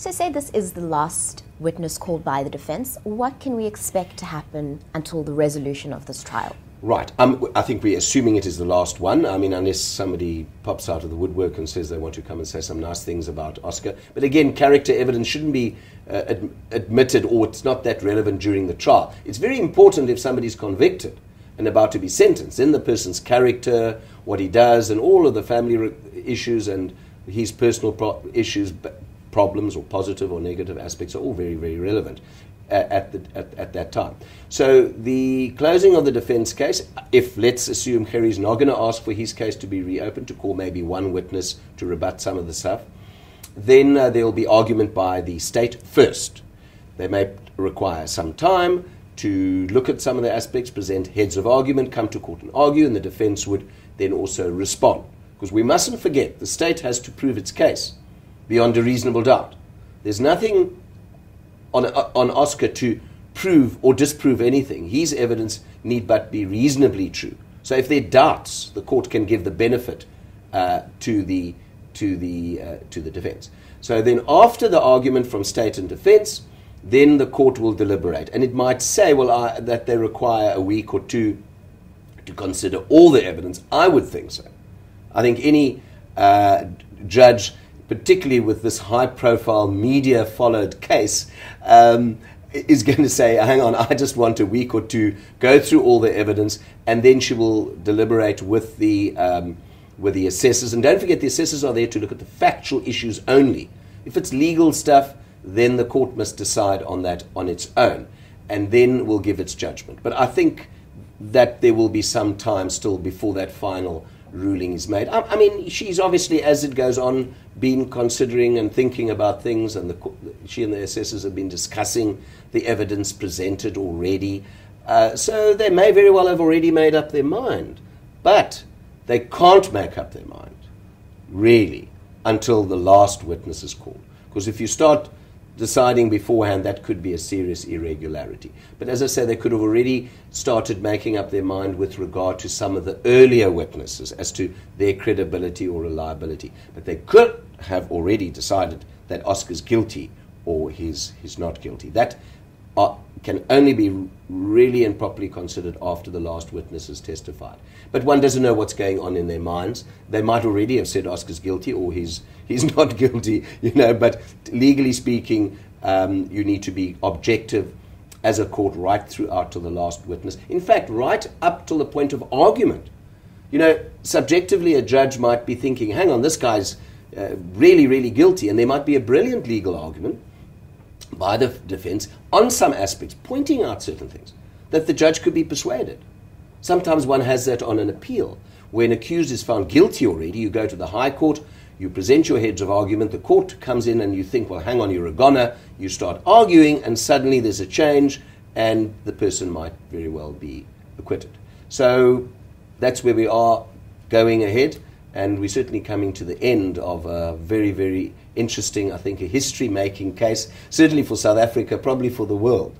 So say this is the last witness called by the defense. What can we expect to happen until the resolution of this trial? Right. I think we're assuming it is the last one. I mean, unless somebody pops out of the woodwork and says they want to come and say some nice things about Oscar. But again, character evidence shouldn't be admitted, or it's not that relevant during the trial. It's very important if somebody's convicted and about to be sentenced, then the person's character, what he does, and all of the family issues and his personal issues, problems, or positive or negative aspects are all very, very relevant at that time. So the closing of the defense case, if let's assume Gerrie's not going to ask for his case to be reopened, to call maybe one witness to rebut some of the stuff, then there will be argument by the state first. They may require some time to look at some of the aspects, present heads of argument, come to court and argue, and the defense would then also respond. Because we mustn't forget, the state has to prove its case beyond a reasonable doubt. There's nothing on Oscar to prove or disprove anything. His evidence need but be reasonably true. So if there are doubts, the court can give the benefit to the defense. So then after the argument from state and defense, then the court will deliberate. And it might say, well, that they require a week or two to consider all the evidence. I would think so. I think any judge, particularly with this high-profile, media-followed case, is going to say, hang on, I just want a week or two, go through all the evidence, and then she will deliberate with the assessors. And don't forget, the assessors are there to look at the factual issues only. If it's legal stuff, then the court must decide on that on its own, and then will give its judgment. But I think that there will be some time still before that final ruling is made. I mean, she's obviously, as it goes on, been considering and thinking about things, and she and the assessors have been discussing the evidence presented already. So they may very well have already made up their mind, but they can't make up their mind, really, until the last witness is called. Because if you start deciding beforehand, that could be a serious irregularity. But as I say, they could have already started making up their mind with regard to some of the earlier witnesses as to their credibility or reliability. But they could have already decided that Oscar's guilty or he's not guilty. That can only be really and properly considered after the last witness has testified. But one doesn't know what's going on in their minds. They might already have said Oscar's guilty or he's not guilty, but legally speaking, you need to be objective as a court right throughout to the last witness. In fact, right up till the point of argument. Subjectively, a judge might be thinking, hang on, this guy's really, really guilty, and there might be a brilliant legal argument by the defense on some aspects, pointing out certain things, that the judge could be persuaded. Sometimes one has that on an appeal. When accused is found guilty already, you go to the High Court, you present your heads of argument, the court comes in and you think, well, hang on, you're a goner, you start arguing, and suddenly there's a change, and the person might very well be acquitted. So that's where we are going ahead, and we're certainly coming to the end of a very, very interesting, I think, a history-making case, certainly for South Africa, probably for the world.